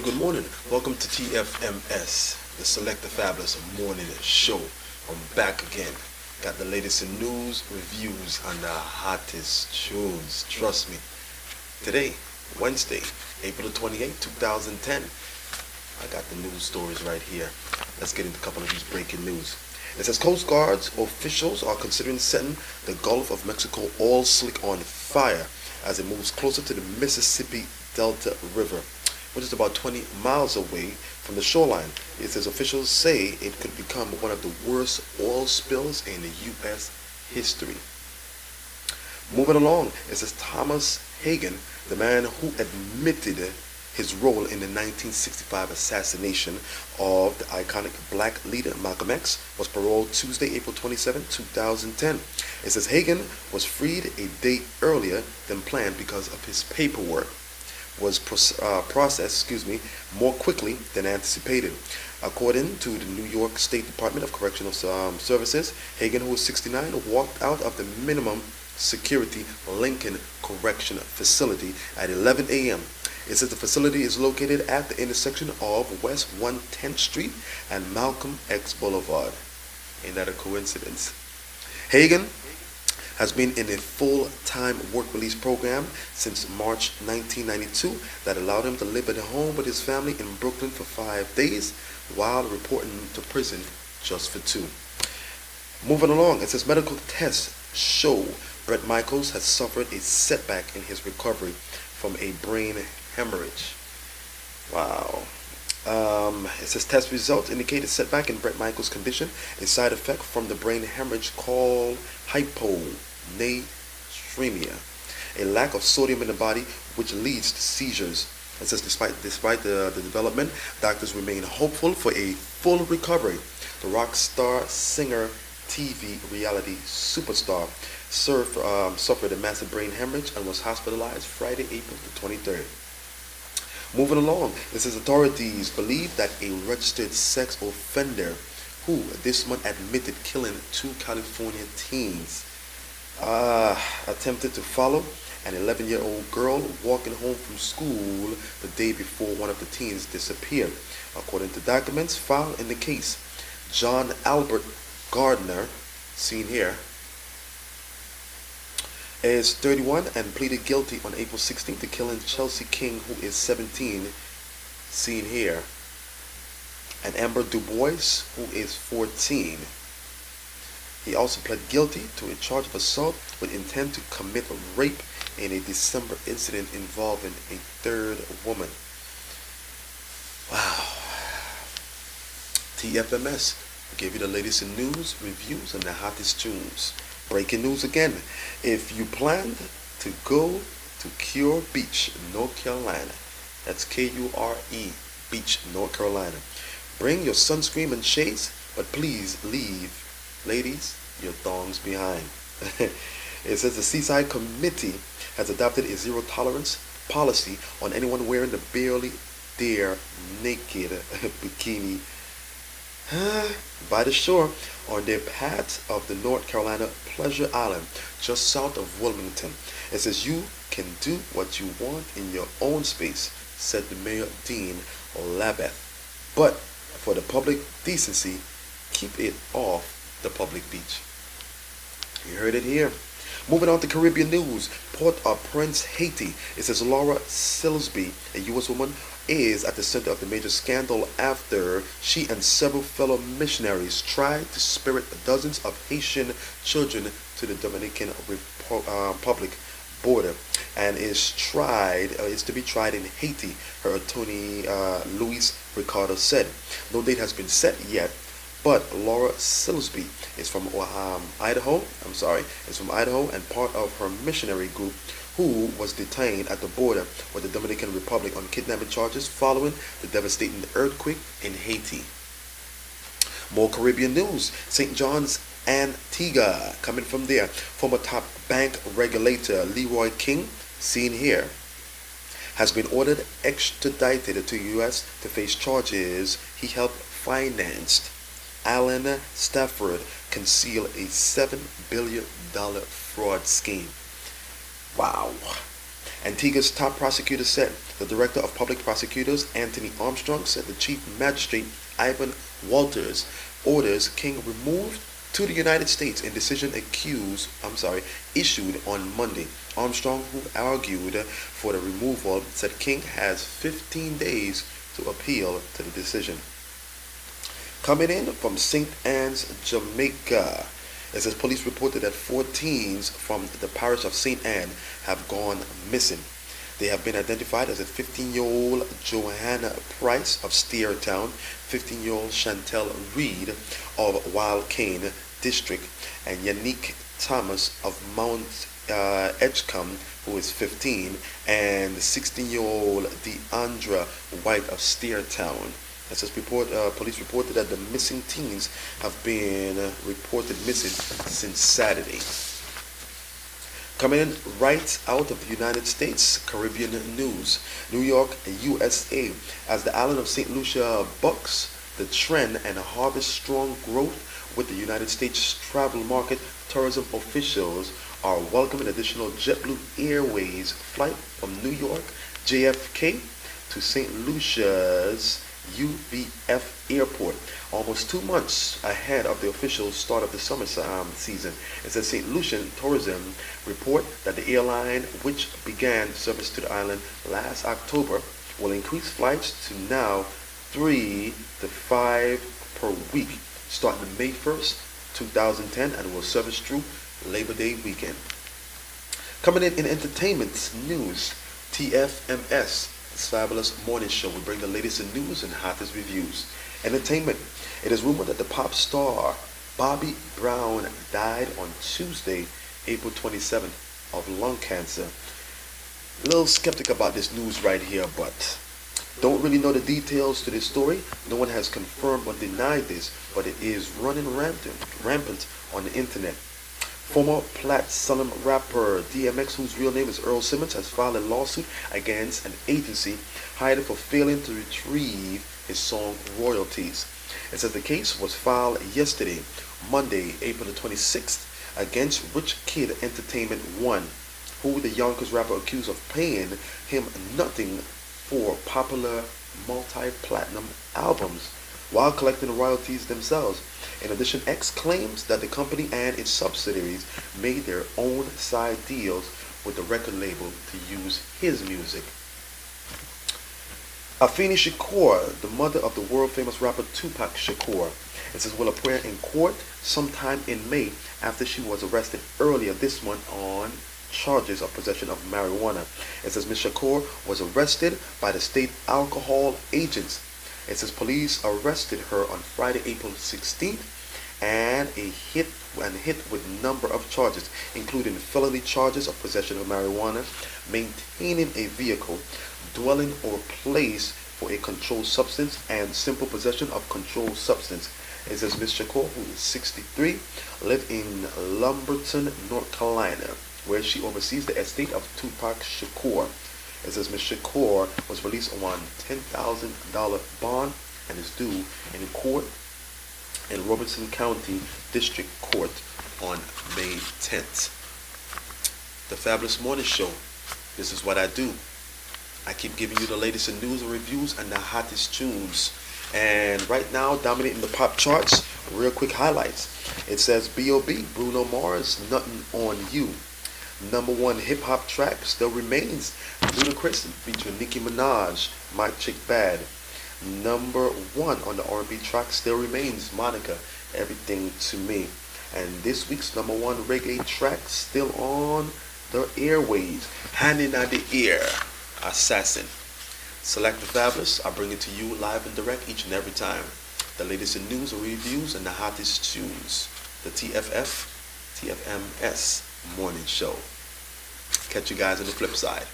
good morning. Welcome to TFMS, the Selector Fabulous Morning Show. I'm back again. Got the latest in news, reviews, and the hottest tunes. Trust me. Today, Wednesday, April 28, 2010. I got the news stories right here. Let's get into a couple of these breaking news. It says Coast Guard's officials are considering setting the Gulf of Mexico oil slick on fire as it moves closer to the Mississippi Delta River, which is about 20 miles away from the shoreline. It says officials say it could become one of the worst oil spills in the U.S. history. Moving along, it says Thomas Hagen, the man who admitted his role in the 1965 assassination of the iconic black leader Malcolm X, was paroled Tuesday, April 27, 2010. It says Hagen was freed a day earlier than planned because of his paperwork was processed more quickly than anticipated. According to the New York State Department of Correctional Services, Hagen, who was 69, walked out of the minimum security Lincoln Correction Facility at 11 a.m. It says the facility is located at the intersection of West 110th Street and Malcolm X Boulevard. Ain't that a coincidence? Hagen has been in a full-time work release program since March 1992 that allowed him to live at home with his family in Brooklyn for 5 days while reporting to prison just for 2. Moving along, it says medical tests show Bret Michaels has suffered a setback in his recovery from a brain hemorrhage. Wow. It says test results indicate a setback in Bret Michaels' condition, a side effect from the brain hemorrhage called hyponatremia, a lack of sodium in the body which leads to seizures. It says despite the development, doctors remain hopeful for a full recovery. The rock star, singer, TV reality superstar suffered a massive brain hemorrhage and was hospitalized Friday, April the 23rd. Moving along, it says authorities believe that a registered sex offender who this month admitted killing 2 California teens attempted to follow an 11-year-old girl walking home from school the day before one of the teens disappeared. According to documents filed in the case, John Albert Gardner, seen here, is 31 and pleaded guilty on April 16th to killing Chelsea King, who is 17, seen here, and Amber DuBois, who is 14. He also pled guilty to a charge of assault with intent to commit rape in a December incident involving a 3rd woman. Wow. TFMS, we gave you the latest in news, reviews, and the hottest tunes. Breaking news again. If you planned to go to Cure Beach, North Carolina, that's K-U-R-E, Beach, North Carolina, bring your sunscreen and shades, but please leave, ladies, your thongs behind. It says the Seaside Committee has adopted a zero-tolerance policy on anyone wearing the barely there naked bikini by the shore on their paths of the North Carolina Pleasure Island, just south of Wilmington. It says you can do what you want in your own space, said the Mayor Dean Labeth. But for the public decency, keep it off the public beach. You heard it here. Moving on to Caribbean news. Port-au-Prince, Haiti. It says Laura Silsby, a U.S. woman, is at the center of the major scandal after she and several fellow missionaries tried to spirit dozens of Haitian children to the Dominican Republic border and is to be tried in Haiti, her attorney Luis Ricardo said. No date has been set yet, but Laura Silsby is from Idaho and part of her missionary group who was detained at the border with the Dominican Republic on kidnapping charges following the devastating earthquake in Haiti. More Caribbean news. St. John's, Antigua, coming from there. Former top bank regulator Leroy King, seen here, has been ordered extradited to U.S. to face charges he helped financed Alan Stafford conceal a $7 billion fraud scheme. Wow. Antigua's top prosecutor said the Director of Public Prosecutors, Anthony Armstrong, said the Chief Magistrate, Ivan Walters, orders King removed to the United States in decision issued on Monday. Armstrong, who argued for the removal, said King has 15 days to appeal to the decision. Coming in from St. Anne's, Jamaica, it says police reported that 4 teens from the parish of St. Anne have gone missing. They have been identified as a 15-year-old Johanna Price of Steertown, 15-year-old Chantel Reed of Wild Cane District, and Yannick Thomas of Mount Edgecombe, who is 15, and 16-year-old Deandra White of Steertown. It says police reported that the missing teens have been reported missing since Saturday. Coming in right out of the United States, Caribbean news. New York, USA, as the island of St. Lucia bucks the trend and harvests strong growth with the United States travel market, tourism officials are welcoming additional JetBlue Airways flight from New York, JFK, to St. Lucia's UVF Airport, almost 2 months ahead of the official start of the summer season. It says St. Lucian Tourism report that the airline, which began service to the island last October, will increase flights to now 3 to 5 per week, starting May 1st, 2010, and will service through Labor Day weekend. Coming in entertainment news, TFMS. This fabulous morning show will bring the latest in news and hottest reviews. Entertainment. It is rumored that the pop star Bobby Brown died on Tuesday, April 27th, of lung cancer. A little skeptic about this news right here, but don't really know the details to this story. No one has confirmed or denied this, but it is running rampant on the internet. Former Platinum rapper DMX, whose real name is Earl Simmons, has filed a lawsuit against an agency hired for failing to retrieve his song royalties. It says the case was filed yesterday, Monday, April the 26th, against Rich Kid Entertainment One, who the Yonkers rapper accused of paying him nothing for popular multi-platinum albums while collecting royalties themselves. In addition, X claims that the company and its subsidiaries made their own side deals with the record label to use his music. Afeni Shakur, the mother of the world-famous rapper Tupac Shakur, it says will appear in court sometime in May after she was arrested earlier this month on charges of possession of marijuana. It says Ms. Shakur was arrested by the state alcohol agents. It says police arrested her on Friday, April 16th, and hit with a number of charges, including felony charges of possession of marijuana, maintaining a vehicle, dwelling or place for a controlled substance, and simple possession of controlled substance. It says Ms. Shakur, who is 63, lived in Lumberton, North Carolina, where she oversees the estate of Tupac Shakur. It says Ms. Shakur was released on $10,000 bond and is due in court in Robertson County District Court on May 10th. The Fabulous Morning Show. This is what I do. I keep giving you the latest in news and reviews and the hottest tunes. And right now, dominating the pop charts, real quick highlights. It says B.O.B. Bruno Mars, Nothing on You. #1 hip-hop track still remains Ludacris featuring Nicki Minaj, My Chick Bad. #1 on the R&B track still remains Monica, Everything to Me. And this week's #1 reggae track still on the airwaves, Hand in the Ear, Assassin. Selector Fabulous, I bring it to you live and direct each and every time. The latest in news and reviews and the hottest tunes. The TFMS Morning Show. Catch you guys on the flip side.